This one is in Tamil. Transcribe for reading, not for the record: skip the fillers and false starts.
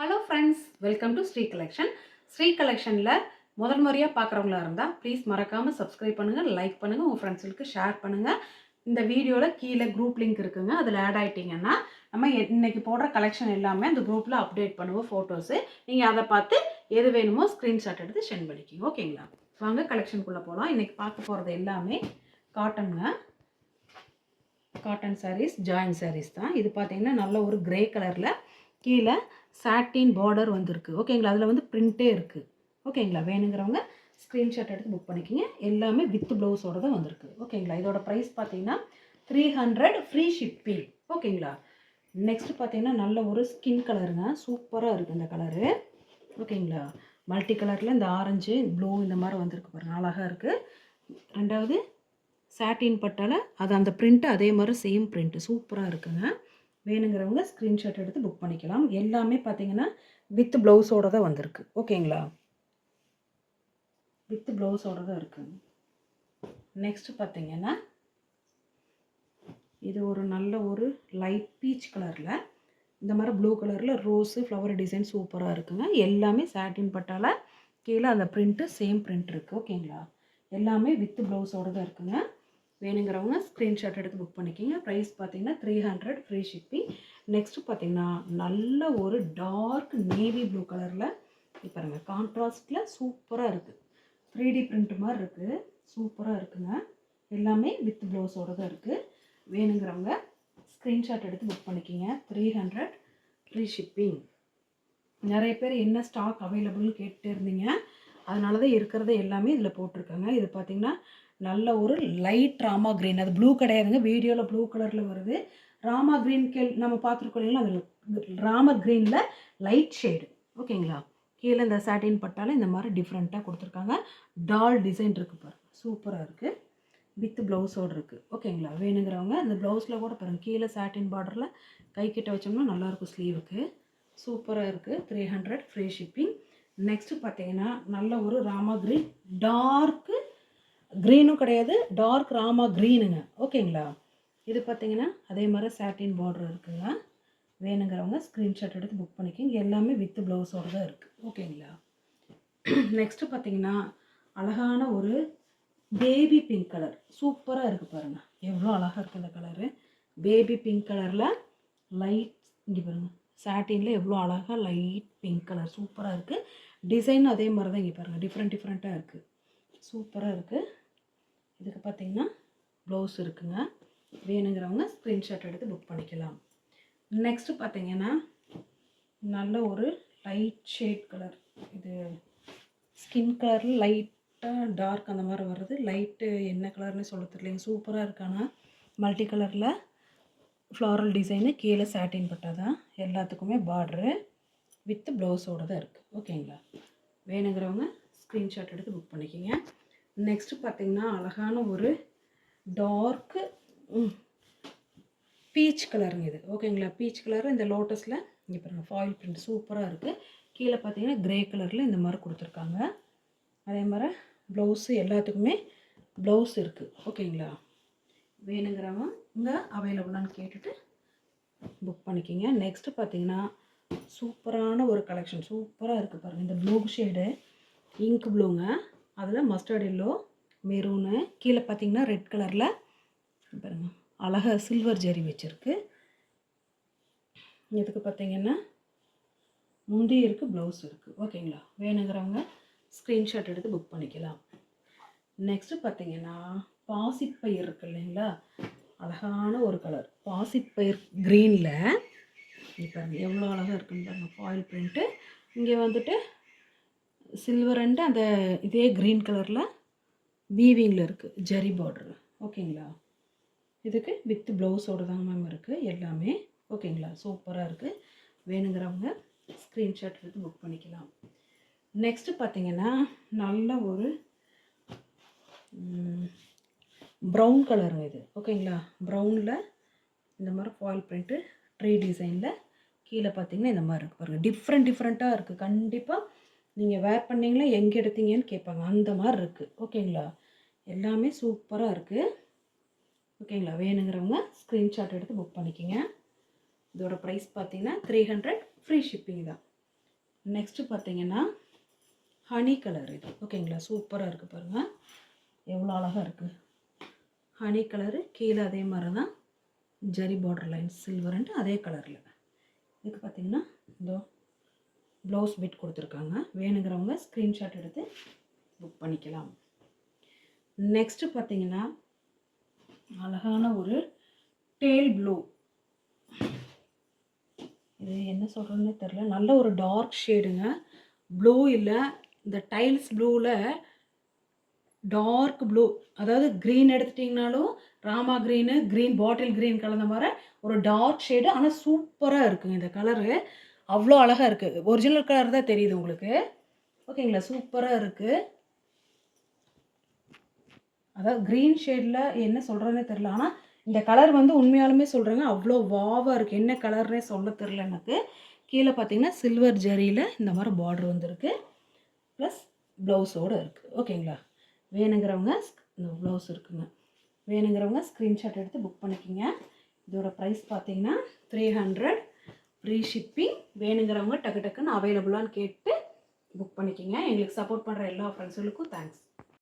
Hello friends, welcome to Sri collection. Sri கலெக்ஷனில் முதல் முறையாக பார்க்குறவங்களா இருந்தால் ப்ளீஸ் மறக்காமல் சப்ஸ்கிரைப் பண்ணுங்கள், லைக் பண்ணுங்கள், உங்கள் ஃப்ரெண்ட்ஸுக்கு ஷேர் பண்ணுங்கள். இந்த வீடியோவில் கீழே குரூப் லிங்க் இருக்குங்க, அதில் ஆட் ஆகிட்டிங்கன்னா நம்ம இன்னைக்கு போடுற கலெக்ஷன் எல்லாமே அந்த குரூப்பில் அப்டேட் பண்ணுவோம். ஃபோட்டோஸு நீங்கள் அதை பார்த்து எது வேணுமோ ஸ்க்ரீன்ஷாட் எடுத்து சென்ட் பண்ணிக்கிங்க. ஓகேங்களா? வாங்க கலெக்ஷனுக்குள்ளே போகலாம். இன்றைக்கி பார்க்க போகிறது எல்லாமே காட்டனுங்க. காட்டன் சாரீஸ், ஜாயின் சாரீஸ் தான். இது பார்த்தீங்கன்னா நல்ல ஒரு கிரே கலரில் கீழே சாட்டின் பார்டர் வந்துருக்கு. ஓகேங்களா? அதில் வந்து பிரிண்ட்டே இருக்குது. ஓகேங்களா? வேணுங்கிறவங்க ஸ்க்ரீன்ஷாட் எடுத்து புக் பண்ணிக்கிங்க. எல்லாமே வித் ப்ளவுஸோடு தான் வந்திருக்கு. ஓகேங்களா? இதோட ப்ரைஸ் பார்த்தீங்கன்னா 300 ஃப்ரீ ஷிப்பிங். ஓகேங்களா? நெக்ஸ்ட்டு பார்த்தீங்கன்னா நல்ல ஒரு ஸ்கின் கலருங்க. சூப்பராக இருக்குது இந்த கலரு. ஓகேங்களா? மல்டி கலரில் இந்த ஆரஞ்சு ப்ளூ இந்த மாதிரி வந்திருக்கு பாருங்கள், அழகாக இருக்குது. ரெண்டாவது சாட்டின் பட்டால் அது அந்த பிரிண்ட்டு அதே மாதிரி சேம் பிரிண்ட்டு சூப்பராக இருக்குங்க. வேணுங்கிறவங்க ஸ்க்ரீன்ஷாட் எடுத்து புக் பண்ணிக்கலாம். எல்லாமே பார்த்தீங்கன்னா வித் ப்ளவுஸோடு தான் வந்திருக்கு. ஓகேங்களா? வித் ப்ளவுஸோடு தான் இருக்குங்க. நெக்ஸ்ட்டு பார்த்தீங்கன்னா இது ஒரு நல்ல ஒரு லைட் பீச் கலரில் இந்த மாதிரி ப்ளூ கலரில் ரோஸு ஃப்ளவர் டிசைன் சூப்பராக இருக்குங்க. எல்லாமே சாட்டின் பட்டால் கீழே அந்த பிரிண்ட்டு சேம் பிரிண்ட் இருக்குது. ஓகேங்களா? எல்லாமே வித் ப்ளவுஸோடு தான் இருக்குங்க. வேணுங்கிறவங்க ஸ்க்ரீன்ஷாட் எடுத்து புக் பண்ணிக்கிங்க. ப்ரைஸ் பார்த்தீங்கன்னா 300 ஃப்ரீ ஷிப்பிங். நெக்ஸ்ட்டு பார்த்தீங்கன்னா நல்ல ஒரு டார்க் நேவி ப்ளூ கலரில் பாருங்கள், கான்ட்ராஸ்டில் சூப்பராக இருக்குது. 3D பிரிண்ட் மாதிரி இருக்குது. சூப்பராக இருக்குங்க. எல்லாமே வித் ப்ளவுஸோடு தான் இருக்குது. வேணுங்கிறவங்க ஸ்க்ரீன்ஷாட் எடுத்து புக் பண்ணிக்கிங்க. 300 ஃப்ரீ ஷிப்பிங். நிறைய பேர் என்ன ஸ்டாக் அவைலபிள்னு கேட்டுட்டு இருந்தீங்க, அதனால தான் இருக்கிறத எல்லாமே இதில் போட்டிருக்காங்க. இது பார்த்திங்கன்னா நல்ல ஒரு லைட் ராமா க்ரீன். அது ப்ளூ கிடையாதுங்க, வீடியோவில் ப்ளூ கலரில் வருது. ராமா க்ரீன் நம்ம பார்த்துருக்கோம் இல்லைங்களா, அது ராமர் க்ரீனில் லைட் ஷேடு. ஓகேங்களா? கீழே இந்த சாட்டின் பட்டால் இந்த மாதிரி டிஃப்ரெண்ட்டாக கொடுத்துருக்காங்க. டால் டிசைன் இருக்குது பாருங்கள், சூப்பராக இருக்குது. வித் ப்ளவுஸோடு இருக்குது. ஓகேங்களா? வேணுங்கிறவங்க இந்த ப்ளவுஸில் கூட பாருங்கள், கீழே சாட்டின் பார்டரில் கை கிட்ட வச்சோம்னா நல்லாயிருக்கும் ஸ்லீவுக்கு. சூப்பராக இருக்குது. 300 ஃப்ரீ ஷிப்பிங். நெக்ஸ்ட்டு பார்த்தீங்கன்னா நல்ல ஒரு ராமா க்ரீன், டார்க்கு க்ரீனும் கிடையாது, டார்க் ராமா க்ரீனுங்க. ஓகேங்களா? இது பார்த்தீங்கன்னா அதே மாதிரி சாட்டின் பார்டர் இருக்குங்க. வேணுங்கிறவங்க ஸ்க்ரீன்ஷாட் எடுத்து புக் பண்ணிக்கிங்க. எல்லாமே வித் ப்ளவுஸோடு தான் இருக்குது. ஓகேங்களா? நெக்ஸ்ட்டு பார்த்தீங்கன்னா அழகான ஒரு பேபி பிங்க் கலர் சூப்பராக இருக்குது பாருங்கள், எவ்வளோ அழகாக இருக்குது இந்த கலரு. பேபி பிங்க் கலரில் லைட் இங்கே பாருங்கள், சாட்டினில் எவ்வளோ அழகாக லைட் பிங்க் கலர் சூப்பராக இருக்குது. டிசைன் அதே மாதிரி தான் இங்கே பாருங்கள், டிஃப்ரெண்ட்டாக இருக்குது. சூப்பராக இருக்குது. இதுக்கு பார்த்திங்கன்னா ப்ளவுஸ் இருக்குங்க. வேணுங்கிறவங்க ஸ்க்ரீன்ஷாட் எடுத்து புக் பண்ணிக்கலாம். நெக்ஸ்ட்டு பார்த்திங்கன்னா நல்ல ஒரு லைட் ஷேட் கலர். இது ஸ்கின் கலரில் லைட்டாக டார்க் அந்த மாதிரி வருது. லைட்டு என்ன கலர்னு சொல்ல தெரியலைங்க, சூப்பராக இருக்கானா. மல்டி கலரில் ஃப்ளாரல் டிசைனு, கீழே சாட்டின் பட்டா தான். எல்லாத்துக்குமே பார்ட்ரு வித் ப்ளவுஸோடு தான் இருக்குது. ஓகேங்களா? வேணுங்கிறவங்க ஸ்க்ரீன்ஷாட் எடுத்து புக் பண்ணிக்கிங்க. நெக்ஸ்ட்டு பார்த்திங்கன்னா அழகான ஒரு டார்க்கு பீச் கலருங்க இது. ஓகேங்களா? பீச் கலரு இந்த லோட்டஸில் இங்கே பாருங்கள், ஃபாயில் பிரிண்ட் சூப்பராக இருக்குது. கீழே பார்த்தீங்கன்னா க்ரே கலரில் இந்த மாதிரி கொடுத்துருக்காங்க. அதே மாதிரி ப்ளவுஸு எல்லாத்துக்குமே ப்ளவுஸ் இருக்குது. ஓகேங்களா? வேணுங்கிறவங்க இங்கே அவைலபிளான்னு கேட்டுட்டு புக் பண்ணிக்கிங்க. நெக்ஸ்ட்டு பார்த்தீங்கன்னா சூப்பரான ஒரு கலெக்ஷன் சூப்பராக இருக்குது பாருங்கள். இந்த ப்ளூ ஷேடு இங்க் ப்ளூங்க, அதில் மஸ்டர்ட் எல்லோ, மெரூனு, கீழே பார்த்தீங்கன்னா ரெட் கலரில் பாருங்கள் அழகாக சில்வர் ஜரி வச்சுருக்கு. இதுக்கு பார்த்தீங்கன்னா முந்தி இருக்குது, ப்ளவுஸ் இருக்குது. ஓகேங்களா? வேணுங்கிறவங்க ஸ்க்ரீன்ஷாட் எடுத்து புக் பண்ணிக்கலாம். நெக்ஸ்ட்டு பார்த்தீங்கன்னா பாசிப்பயிர் இருக்குது இல்லைங்களா, அழகான ஒரு கலர் பாசிப்பயிர் க்ரீனில் இப்போ எவ்வளோ அழகாக இருக்குன்னு பாருங்கள். ஃபாயில் பிரிண்ட்டு இங்கே வந்துட்டு சில்வர் அண்டு அந்த இதே க்ரீன் கலரில் வீவிங்கில் இருக்குது ஜரி பார்டர். ஓகேங்களா? இதுக்கு வித் ப்ளவுஸோடு தாங்க மேம் இருக்குது எல்லாமே. ஓகேங்களா? சூப்பராக இருக்குது. வேணுங்கிறவங்க ஸ்க்ரீன்ஷாட் எடுத்து புக் பண்ணிக்கலாம். நெக்ஸ்ட்டு பார்த்தீங்கன்னா நல்ல ஒரு ப்ரௌன் கலருங்க இது. ஓகேங்களா? ப்ரௌனில் இந்த மாதிரி ஃபாயில் பிரிண்ட்டு ட்ரீ டிசைனில் கீழே பார்த்தீங்கன்னா இந்த மாதிரி இருக்குது பாருங்கள். டிஃப்ரெண்ட்டாக இருக்குது. கண்டிப்பாக நீங்கள் வேர் பண்ணிங்களா எங்கே எடுத்தீங்கன்னு கேட்பாங்க, அந்த மாதிரி இருக்குது. ஓகேங்களா? எல்லாமே சூப்பராக இருக்குது. ஓகேங்களா? வேணுங்கிறவங்க ஸ்க்ரீன்ஷாட் எடுத்து புக் பண்ணிக்கிங்க. இதோட ப்ரைஸ் பார்த்தீங்கன்னா 300 ஃப்ரீ ஷிப்பிங் தான். நெக்ஸ்ட்டு பார்த்தீங்கன்னா ஹனி கலர் இது. ஓகேங்களா, சூப்பராக இருக்குது பாருங்கள், எவ்வளோ அழகாக இருக்குது. ஹனி கலரு, கீழே அதே மாதிரி தான் ஜரி பார்டர் லைன்ஸ் சில்வர்ன்ட்டு அதே கலரில். இதுக்கு பார்த்தீங்கன்னா இதோ ப்ளவுஸ் பிட் கொடுத்துருக்காங்க. வேணுங்கிறவங்க ஸ்க்ரீன்ஷாட் எடுத்து புக் பண்ணிக்கலாம். நெக்ஸ்ட்டு பார்த்தீங்கன்னா அழகான ஒரு டேல் ப்ளூ. இது என்ன சொல்கிறதுன்னு தெரில, நல்ல ஒரு டார்க் ஷேடுங்க. ப்ளூ இல்லை, இந்த டைல்ஸ் ப்ளூவில் டார்க் ப்ளூ, அதாவது க்ரீன் எடுத்துட்டிங்கனாலும் ராமா க்ரீனு, க்ரீன் பாட்டில் க்ரீன் கலந்த மாதிரி ஒரு டார்க் ஷேடு. ஆனால் சூப்பராக இருக்குங்க இந்த கலரு, அவ்வளோ அழகாக இருக்குது. ஒரிஜினல் கலர் தான் தெரியுது உங்களுக்கு. ஓகேங்களா, சூப்பராக இருக்குது. அதாவது க்ரீன் ஷேடில் என்ன சொல்கிறதுனே தெரில, ஆனால் இந்த கலர் வந்து உண்மையாலுமே சொல்கிறேங்க அவ்வளோ வாவாக இருக்குது. என்ன கலர்னே சொல்ல தெரில எனக்கு. கீழே பார்த்தீங்கன்னா சில்வர் ஜரியில் இந்த மாதிரி பார்டர் வந்துருக்கு, ப்ளஸ் ப்ளவுஸோடு இருக்குது. ஓகேங்களா, வேணுங்கிறவங்க இந்த ப்ளவுஸ் இருக்குங்க, வேணுங்கிறவங்க ஸ்க்ரீன்ஷாட் எடுத்து புக் பண்ணிக்கிங்க. இதோட ப்ரைஸ் பார்த்தீங்கன்னா 300, ஃப்ரீ ஷிப்பிங். வேணுங்கிறவங்க டக்கு டக்குன்னு அவைலபிளான்னு கேட்டு புக் பண்ணிக்கிங்க. எங்களுக்கு சப்போர்ட் பண்ணுற எல்லா ஃப்ரெண்ட்ஸுகளுக்கும் தேங்க்ஸ்.